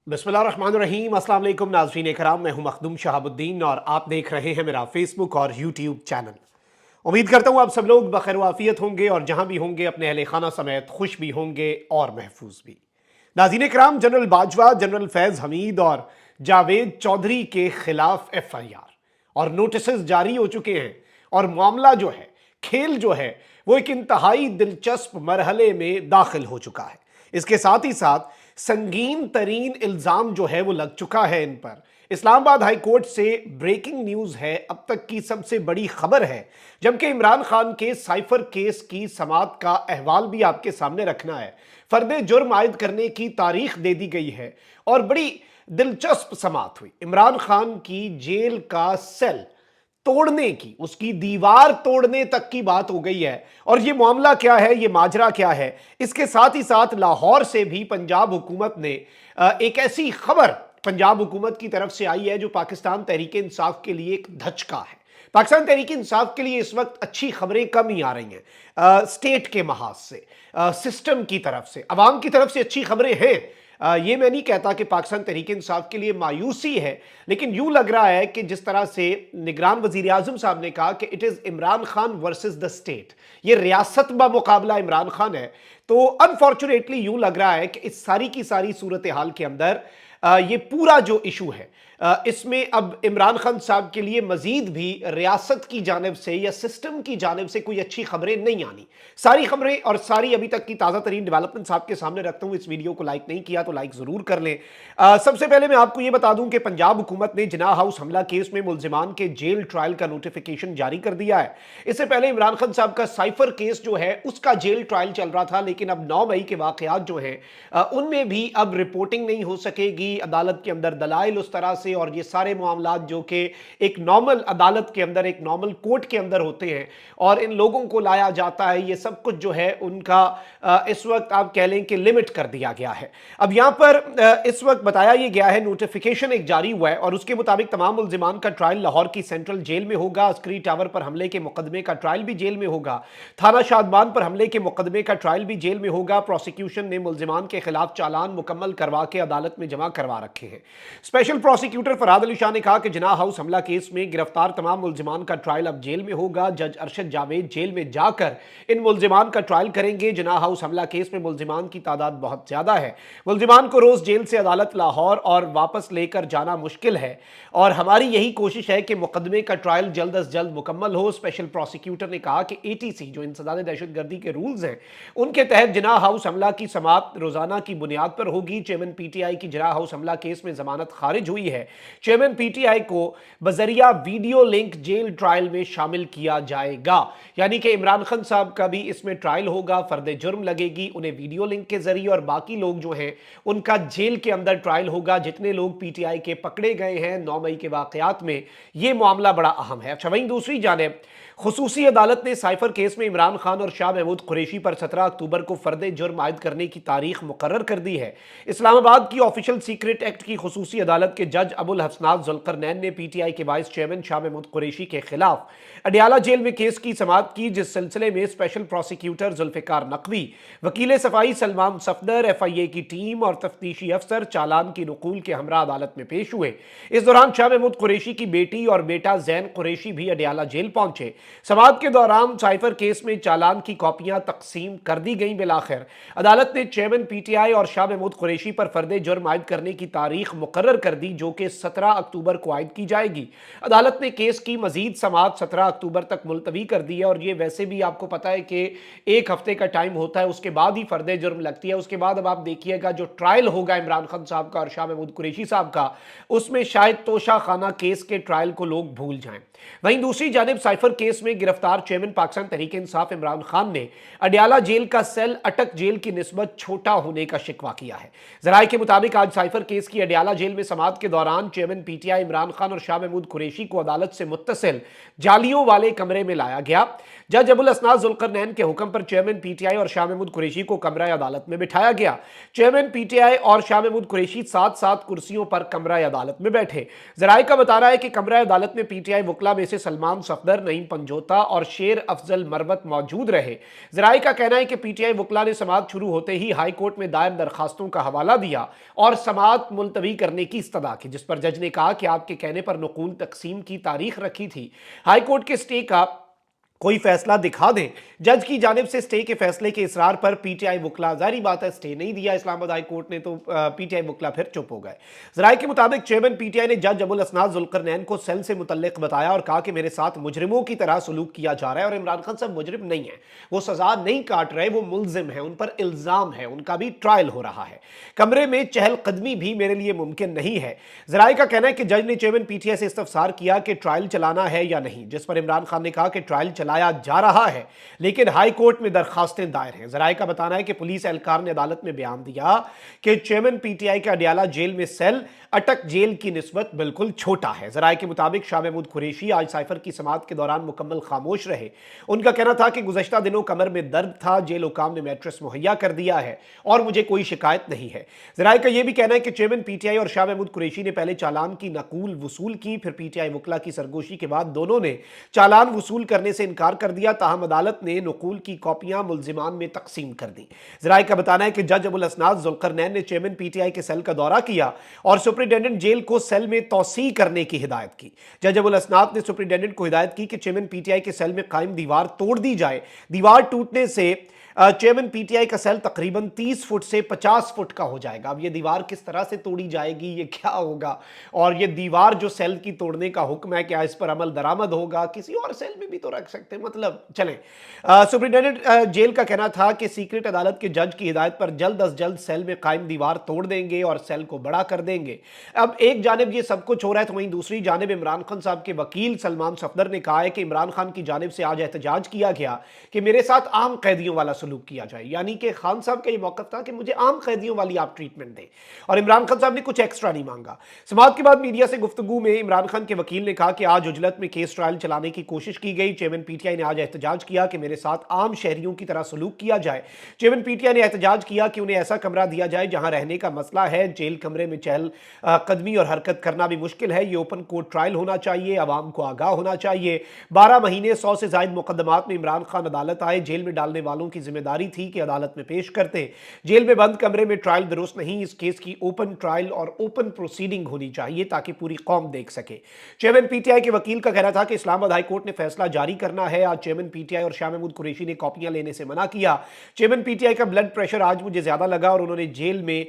बिस्मिल्लाहिर्रहमानिर्रहीम। अस्सलाम वालेकुम नाज़रीन कराम, मैं हूं मखदूम शहाबुद्दीन और आप देख रहे हैं मेरा फेसबुक और यूट्यूब चैनल। उम्मीद करता हूं आप सब लोग बखैर वाफियत होंगे और जहां भी होंगे अपने अहले खाना समेत खुश भी होंगे और महफूज भी। नाज़रीन कराम, जनरल बाजवा, जनरल फैज़ हमीद और जावेद चौधरी के खिलाफ FIR और नोटिस जारी हो चुके हैं और मामला जो है, खेल जो है, वो एक इंतहाई दिलचस्प मरहले में दाखिल हो चुका है। इसके साथ ही साथ संगीन तरीन इल्जाम जो है वो लग चुका है इन पर। इस्लामाबाद हाई कोर्ट से ब्रेकिंग न्यूज है, अब तक की सबसे बड़ी खबर है, जबकि इमरान खान के साइफर केस की समाअत का अहवाल भी आपके सामने रखना है। फर्द जुर्म आयद करने की तारीख दे दी गई है और बड़ी दिलचस्प समाअत हुई। इमरान खान की जेल का सेल तोड़ने की, उसकी दीवार तोड़ने तक की बात हो गई है। और ये मामला क्या है, ये माजरा क्या है, इसके साथ ही साथ लाहौर से भी पंजाब हुकूमत ने एक ऐसी खबर पंजाब हुकूमत की तरफ से आई है जो पाकिस्तान तहरीक इंसाफ के लिए एक धचका है। पाकिस्तान तहरीक इंसाफ के लिए इस वक्त अच्छी खबरें कम ही आ रही हैं। स्टेट के महाज से, सिस्टम की तरफ से, अवाम की तरफ से अच्छी खबरें हैं। ये मैं नहीं कहता कि पाकिस्तान तहरीक इंसाफ के लिए मायूसी है, लेकिन यूं लग रहा है कि जिस तरह से निगरान वजीर आजम साहब ने कहा कि it is Imran Khan versus the state, ये रियासत बा मुकाबला इमरान खान है, तो अनफॉर्चुनेटली यूं लग रहा है कि इस सारी की सारी सूरत हाल के अंदर ये पूरा जो इशू है, इसमें अब इमरान खान साहब के लिए मजीद भी रियासत की जानिब से या सिस्टम की जानिब से कोई अच्छी खबरें नहीं आनी। सारी खबरें और सारी अभी तक की ताज़ा तरीन डेवलपमेंट साहब के सामने रखता हूं। इस वीडियो को लाइक नहीं किया तो लाइक ज़रूर कर लें। सबसे पहले मैं आपको यह बता दूं कि पंजाब हुकूमत ने जिनाह हाउस हमला केस में मुलजिमान के जेल ट्रायल का नोटिफिकेशन जारी कर दिया है। इससे पहले इमरान खान साहब का साइफर केस जो है उसका जेल ट्रायल चल रहा था, लेकिन अब 9 मई के वाकयात जो हैं उनमें भी अब रिपोर्टिंग नहीं हो सकेगी अदालत के अंदर, दलाइल उस तरह से, और ये सारे मामलात जो कि एक नॉर्मल अदालत के अंदर, एक नॉर्मल कोर्ट के अंदर होते हैं और इन लोगों को लाया जाता है, ये सब कुछ जो है उनका इस वक्त आप कह लें कि लिमिट कर दिया गया है। अब यहां पर इस वक्त बताया यह गया है, नोटिफिकेशन एक जारी हुआ है और उसके मुताबिक तमाम मुल्जिमान का ट्रायल लाहौर की सेंट्रल जेल में होगा। अस्करी टावर पर हमले के मुकदमे का ट्रायल भी जेल में होगा। थाना शादमान पर हमले के मुकदमे का ट्रायल भी जेल में होगा। प्रोसिक्यूशन ने मुल्जिमान के खिलाफ चालान मुकम्मल करवा के अदालत में जमा करवा रखे हैं। स्पेशल प्रोसिक्यूटर फरहाद अली शाह ने कहा कि जिनाह हाउस हमला केस में गिरफ्तार तमाम मुल्जिमान का ट्रायल अब जेल में होगा। जज अरशद जावेद जेल में जाकर इन मुल्जिमान का ट्रायल करेंगे। जिनाह हाउस हमला केस में मुल्जिमान की तादाद बहुत ज्यादा है। मुल्जिमान को रोज जेल से अदालत लाहौर और वापस लेकर जाना मुश्किल है और हमारी यही कोशिश है कि मुकदमे का ट्रायल जल्द अज जल्द मुकम्मल हो। स्पेशल प्रोसिक्यूटर ने कहा कि ATC जो इंसदाद दहशतगर्दी के रूल्स हैं उनके तहत जिनाह हाउस हमला की समाअत रोजाना की बुनियाद पर होगी। चेयरमैन PTI की जिनाह हाउस हमला केस में जमानत खारिज हुई है। चेयरमैन PTI को बजरिया वीडियो लिंक जेल ट्रायल में शामिल किया जाएगा, यानी कि इमरान खान साहब का भी इसमें ट्रायल होगा, फर्द जुर्म लगेगी, उन्हें वीडियो लिंक के जरिए, और बाकी लोग जो हैं उनका जेल के अंदर ट्रायल होगा। जितने लोग PTI के पकड़े गए हैं 9 मई के वाकयात में, यह मामला बड़ा अहम है। अच्छा, वहीं दूसरी जानिब खुसूसी अदालत ने साइफर केस में इमरान खान और शाह महमूद कुरैशी पर 17 अक्टूबर को फर्द जुर्म आयद करने की तारीख मुकर्रर कर दी है। इस्लामाबाद की ऑफिशियल सीक्रेट एक्ट की खुसूसी अदालत के जज अबुल हसनात जुल्करनैन ने PTI के वाइस चेयरमैन शाह महमूद कुरैशी के खिलाफ अडियाला जेल में केस की समाअत की, जिस सिलसिले में स्पेशल प्रोसिक्यूटर जुल्फिकार नकवी, वकील सफाई सलमान सफदर, FIA की टीम और तफ्तीशी अफसर चालान की नकूल के हमरा अदालत में पेश हुए। इस दौरान शाह महमूद कुरैशी की बेटी और बेटा जैन कुरैशी भी अडियाला जेल पहुंचे। समाअत के दौरान साइफर केस में चालान की कॉपियां तकसीम कर दी गई। बिलाखिर अदालत ने चेयरमैन PTI और शाह महमूद कुरैशी पर फर्द जुर्म आयद करने की तारीख मुकर्रर कर दी, जो कि 17 अक्टूबर को आयद की जाएगी। अदालत ने केस की मजीद समाअत 17 अक्टूबर तक मुलतवी कर दी है और ये वैसे भी आपको पता है कि 1 हफ्ते का टाइम होता है, उसके बाद ही फर्द जुर्म लगती है। उसके बाद अब आप देखिएगा जो ट्रायल होगा इमरान खान साहब का और शाह महमूद कुरैशी साहब का, उसमें शायद तोशा खाना केस के ट्रायल को लोग भूल जाएं। वहीं दूसरी जानिब साइफर केस में गिरफ्तार चेयरमैन पाकिस्तान तहरीक इंसाफ इमरान खान ने अडियाला जेल का सेल अटक जेल की निस्बत छोटा होने का शिकवा किया है। जराये के मुताबिक आज साइफर केस की अडियाला जेल में समाअत के दौरान चेयरमैन PTI इमरान खान और शाह महमूद कुरैशी को अदालत से मुत्तसिल जालियों वाले कमरे में लाया गया। जज अबुल हसनात जुल्करनैन के हुक्म पर चेयरमैन PTI और शाह महमूद कुरैशी को कमरा अदालत में बिठाया गया। चेयरमैन PTI और शाह महमूद कुरैशी 7-7 कुर्सियों पर कमरा अदालत में बैठे। जराये का बता रहा है कि कमरा अदालत में PTI वकला में से सलमान सफदर, नईम पंजोता और शेर अफजल मरवत मौजूद रहे। जराये का कहना है कि PTI वकला ने समाअत शुरू होते ही हाई कोर्ट में दायर दरखास्तों का हवाला दिया और समाअत तहकीकात मुलतवी करने की इस्तदा की, जिस पर जज ने कहा कि आपके कहने पर नकूल तकसीम की तारीख रखी थी। हाई कोर्ट के स्टे का कोई फैसला दिखा दें। जज की जानिब से स्टे के फैसले के इसरार पर पीटीआई वकला, जारी बात है स्टे नहीं दिया इस्लामाबाद हाई कोर्ट ने, तो पीटीआई वकला फिर चुप हो गए। जराये के मुताबिक चेयरमैन पीटीआई ने जज अबुल असनाद जुल्करनैन को सेल से मुतल्लिक बताया और कहा कि मेरे साथ मुजरिमों की तरह सलूक किया जा रहा है और इमरान खान साहब मुजरिम नहीं है, वो सजा नहीं काट रहे, वो मुलजिम है, उन पर इल्जाम है, उनका भी ट्रायल हो रहा है। कमरे में चहलकदमी भी मेरे लिए मुमकिन नहीं है। जराये का कहना है कि जज ने चेयरमैन पीटीआई से इस्तफसार किया कि ट्रायल चलाना है या नहीं, जिस पर इमरान खान ने कहा कि ट्रायल चलाया जा रहा है लेकिन हाई कोर्ट में दरखास्तें दायर हैं। जराये का बताना है कि पुलिस एहलकार ने अदालत में बयान दिया कि चेयरमैन पीटीआई का अडियाला जेल में सेल अटक जेल की निस्बत बिल्कुल छोटा है। जराये के मुताबिक शाह महमूद कुरैशी आज साइफर की समाअत के दौरान मुकम्मल खामोश रहे। उनका कहना था कि गुज़श्ता दिनों कमर में दर्द था, जेल हुकाम ने मैट्रेस मुहैया कर दिया है और मुझे कोई शिकायत नहीं है। जराये का यह भी कहना है कि चेयरमैन पीटीआई और शाह महमूद कुरैशी ने पहले चालान की नकूल वसूल की, फिर पीटीआई वकला की सरगोशी के बाद दोनों ने चालान वसूल करने से इनकार कर दिया। ताहम अदालत ने नकूल की कॉपियां मुलजिमान में तकसीम कर दी। जराये का बताना है कि जज अबुल असनाद जुल्करनैन ने चेयरमैन पीटीआई के सेल का दौरा किया और सुपरिटेंडेंट जेल को सेल में तौसी करने की हिदायत की। जज अबुल असनाद ने सुपरिटेंडेंट को हिदायत की कि चेयरमैन पीटीआई के सेल में कायम दीवार तोड़ दी जाए। दीवार टूटने से चेयरमैन पीटीआई का सेल तकरीबन 30 फुट से 50 फुट का हो जाएगा। अब ये दीवार किस तरह से तोड़ी जाएगी, ये क्या होगा, और ये दीवार जो सेल की तोड़ने का हुक्म है, क्या इस पर अमल दरामद होगा, किसी और सेल में भी तो रख सकते हैं, मतलब चलें। सुपरिटेंडेंट जेल का कहना था कि सीक्रेट अदालत के जज की हिदायत पर जल्द अज जल्द सेल में कायम दीवार तोड़ देंगे और सेल को बड़ा कर देंगे। अब एक जानिब ये सब कुछ हो रहा है तो वहीं दूसरी जानिब इमरान खान साहब के वकील सलमान सफदर ने कहा है कि इमरान खान की जानिब से आज एहतजाज किया गया कि मेरे साथ आम कैदियों वाला सलूक किया जाए, यानी कि खान साहब का ये मौकफ था कि मुझे आम कैदियों वाली आप ट्रीटमेंट दें, और इमरान खान साहब ने कुछ एक्स्ट्रा नहीं मांगा। समाअत के बाद मीडिया से गुफ्तगू में इमरान खान के वकील ने कहा कि आज उजलत में केस ट्रायल चलाने की कोशिश की गई। चेयरमैन पीटीआई ने आज एहतजाज किया कि मेरे साथ आम शहरियों की तरह सलूक किया जाए। चेयरमैन पीटीआई ने एहतजाज किया कि उन्हें ऐसा कमरा दिया जाए जहां रहने का मसला है। जेल कमरे में चहल कदमी और हरकत करना भी मुश्किल है। ये ओपन कोर्ट ट्रायल होना चाहिए, आवाम को आगाह होना चाहिए। 12 महीने 100 से ज्यादा मुकदमात में इमरान खान अदालत आए। जेल में डालने वालों की जिम्मेदारी थी कि अदालत में पेश करते। जेल में बंद कमरे में ट्रायल दुरुस्त नहीं। इस केस की ओपन ट्रायल और ओपन प्रोसीडिंग होनी चाहिए ताकि पूरी कौम देख सके। चेयरमैन पीटीआई के वकील का कहना था कि इस्लामाबाद हाई कोर्ट ने फैसला जारी करना है। आज चेयरमैन पीटीआई और शाह महमूद कुरैशी ने कॉपियां लेने से मना किया। चेयरमैन पीटीआई का ब्लड प्रेशर आज मुझे ज्यादा लगा और उन्होंने जेल में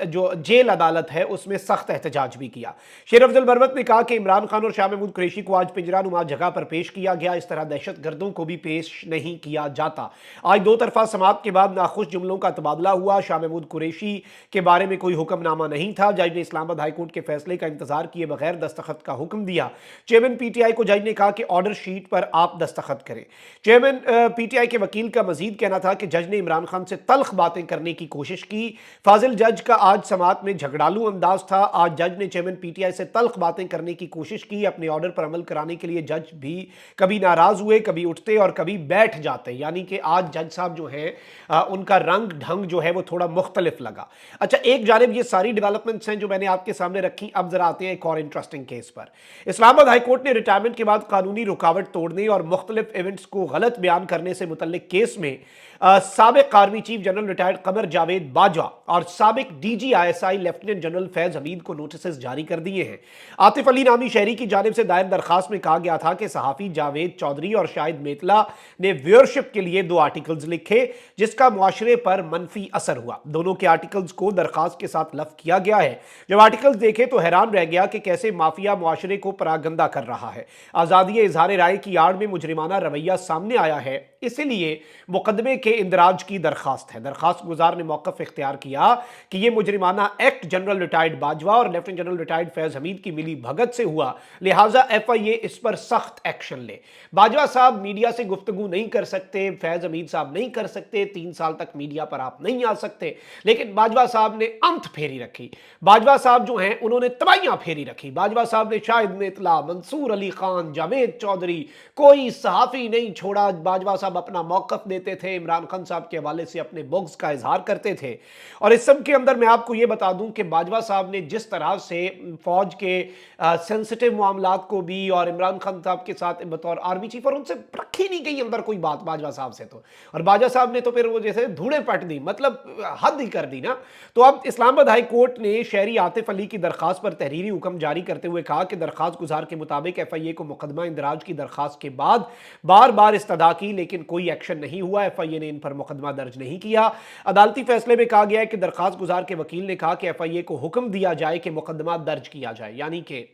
जो जेल अदालत है उसमें सख्त एहतजाज भी किया। शेर अफजल बरवत ने कहा कि इमरान खान और शाह महमूद कुरैशी को आज पिंजरानुमा जगह पर पेश किया गया। इस तरह दहशत गर्दों को भी पेश नहीं किया जाता। आज दो तरफा समाअत के बाद नाखुश जुमलों का तबादला हुआ। शाह महमूद कुरैशी के बारे में कोई हुक्मनामा नहीं था। जज ने इस्लामाबाद हाई कोर्ट के फैसले का इंतजार किए बगैर दस्तखत का हुक्म दिया। चेयरमैन पीटीआई को जज ने कहा कि ऑर्डर शीट पर आप दस्तखत करें। चेयरमैन पीटीआई के वकील का मजीद कहना था कि जज ने इमरान खान से तल्ख बातें करने की कोशिश की। फाजिल जज का आज समाअत में झगड़ालू अंदाज था। आज जज ने चेयरमैन पीटीआई से तल्ख बातें करने की कोशिश की। अपने ऑर्डर पर अमल कराने के लिए जज भी कभी नाराज हुए, कभी उठते और कभी बैठ जाते, यानी कि आज जज साहब जो हैं उनका रंग ढंग जो है वो थोड़ा मुख्तलिफ लगा। अच्छा, एक जानिब ये सारी डेवलपमेंट्स हैं जो मैंने आपके सामने रखी। अब जरा आते हैं एक और इंटरेस्टिंग केस पर। इस्लामाबाद हाई कोर्ट ने रिटायरमेंट के बाद कानूनी रुकावट तोड़ने और मुख्तलिफ इवेंट्स को गलत बयान करने से मुतल्लिक केस में साबिक army chief general retired Qamar Javed Bajwa और साबिक DG ISI lieutenant general Faiz Hamid को नोटिस जारी कर दिए हैं। आतिफ अली नामी शहरी की जानिब से दायर दरखास्त में कहा गया था कि सहाफी जावेद चौधरी और शाहिद मेतला ने व्यूअरशिप के लिए 2 आर्टिकल्स लिखे जिसका मुआशरे पर मनफी असर हुआ। दोनों के आर्टिकल्स को दरखास्त के साथ लफ किया गया है। जब आर्टिकल्स देखे तो हैरान रह गया कि कैसे माफिया मुआशरे को परागंदा कर रहा है। आजादी इजहार राय की आड़ में मुजरिमाना रवैया सामने आया है, इसलिए मुकदमे के इंदराज की दरखास्त है। दरखास्त गुजार ने मौकफ इख्तियार किया कि यह मुजरिमाना एक्ट जनरल रिटायर्ड बाजवा और lieutenant general retired Faiz Hamid की मिली भगत से हुआ, लिहाजा एफआईए इस पर सख्त एक्शन ले। बाजवा साहब मीडिया से गुफ्तगू नहीं कर सकते, फैज हमीद साहब नहीं कर सकते, 3 साल तक मीडिया पर आप नहीं आ सकते, लेकिन बाजवा साहब ने अंत फेरी रखी। बाजवा साहब जो हैं उन्होंने तबाहियां फेरी रखी। बाजवा साहब ने शाहिद मेतला, मंसूर अली खान, जावेद चौधरी, कोई सहाफी नहीं छोड़ा। बाजवा साहब साहब अपना मौक़िफ़ देते थे, इमरान खान साहब के हवाले से अपने बुग़्ज़ का इज़हार करते थे। और इस सब के अंदर मैं आपको ये बता दूं कि बाजवा साहब ने जिस तरह से फ़ौज के सेंसिटिव मामलात को भी और इमरान खान साहब के साथ बतौर आर्मी चीफ, और उनसे रखी नहीं गई अंदर कोई बात बाजवा साहब से तो, और बाजवा साहब ने तो फिर वो जैसे धूड़े पट दी, मतलब हद ही कर दी ना। तो अब इस्लामाबाद हाई कोर्ट ने शहरी आतिफ अली की दरखास्त पर तहरीरी हुक्म जारी करते हुए कहा कि दरखास्त गुजार के मुताबिक FIA को मुकदमा इंदराज की दरखास्त के बाद बार बार इस्तदा की, लेकिन कोई एक्शन नहीं हुआ। FIA ने इन पर मुकदमा दर्ज नहीं किया। अदालती फैसले में कहा गया है कि दरखास्त गुजार के वकील ने कहा कि FIA को हुक्म दिया जाए कि मुकदमा दर्ज किया जाए, यानी कि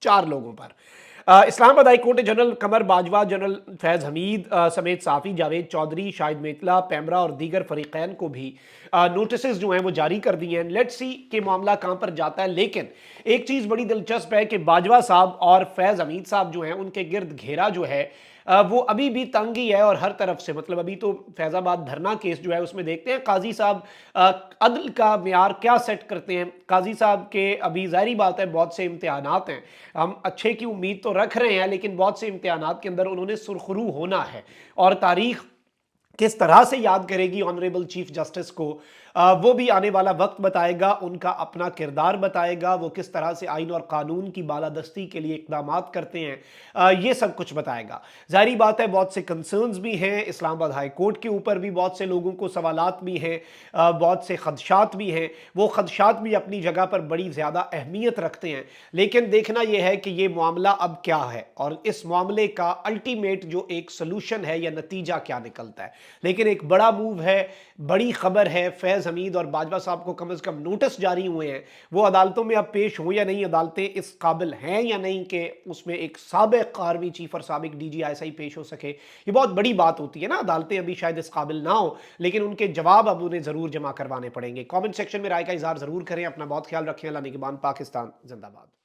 4 लोगों पर। इस्लामाबाद हाई कोर्ट ने जनरल कमर बाजवा, जनरल फैज़ हमीद समेत साफ़ी, जावेद चौधरी, शाहिद मेतला, पैमरा और दीगर फरीकैन को भी नोटिस जो हैं वो जारी कर दिए हैं। लेट्स सी कि मामला कहाँ पर जाता है। लेकिन एक चीज़ बड़ी दिलचस्प है कि बाजवा साहब और फैज़ हमीद साहब जो हैं उनके गिर्द घेरा जो है वो अभी भी तंग ही है, और हर तरफ से, मतलब अभी तो फैज़ाबाद धरना केस जो है उसमें देखते हैं काजी साहब अदल का मेयार क्या सेट करते हैं। काजी साहब के अभी ज़ाहिरी बात है बहुत से इम्तिहानात हैं, हम अच्छे की उम्मीद तो रख रहे हैं, लेकिन बहुत से इम्तिहानात के अंदर उन्होंने सुरखरू होना है, और तारीख किस तरह से याद करेगी ऑनरेबल चीफ जस्टिस को वो भी आने वाला वक्त बताएगा, उनका अपना किरदार बताएगा, वो किस तरह से आइन और कानून की बालादस्ती के लिए इक़दामात करते हैं, ये सब कुछ बताएगा। ज़ाहिरी बात है बहुत से कंसर्न्स भी हैं इस्लामाबाद हाई कोर्ट के ऊपर भी, बहुत से लोगों को सवालात भी हैं, बहुत से खदशात भी हैं। वो खदशात भी अपनी जगह पर बड़ी ज़्यादा अहमियत रखते हैं, लेकिन देखना यह है कि ये मामला अब क्या है और इस मामले का अल्टीमेट जो एक सोल्यूशन है या नतीजा क्या निकलता है। लेकिन एक बड़ा मूव है, बड़ी खबर है, फैज़ हमीद और बाजवा साहब को कम से कम नोटिस जारी हुए हैं, वो अदालतों में अब पेश हों या नहीं, अदालतें इस काबिल हैं या नहीं कि उसमें एक साबिक आर्मी चीफ और साबिक DG ISI पेश हो सके। ये बहुत बड़ी बात होती है ना, अदालतें अभी शायद इस काबिल ना हो, लेकिन उनके जवाब अब उन्हें ज़रूर जमा करवाने पड़ेंगे। कॉमेंट सेक्शन में राय का इज़हार ज़रूर करें। अपना बहुत ख्याल रखें। अल्लाह निगहबान। पाकिस्तान जिंदाबाद।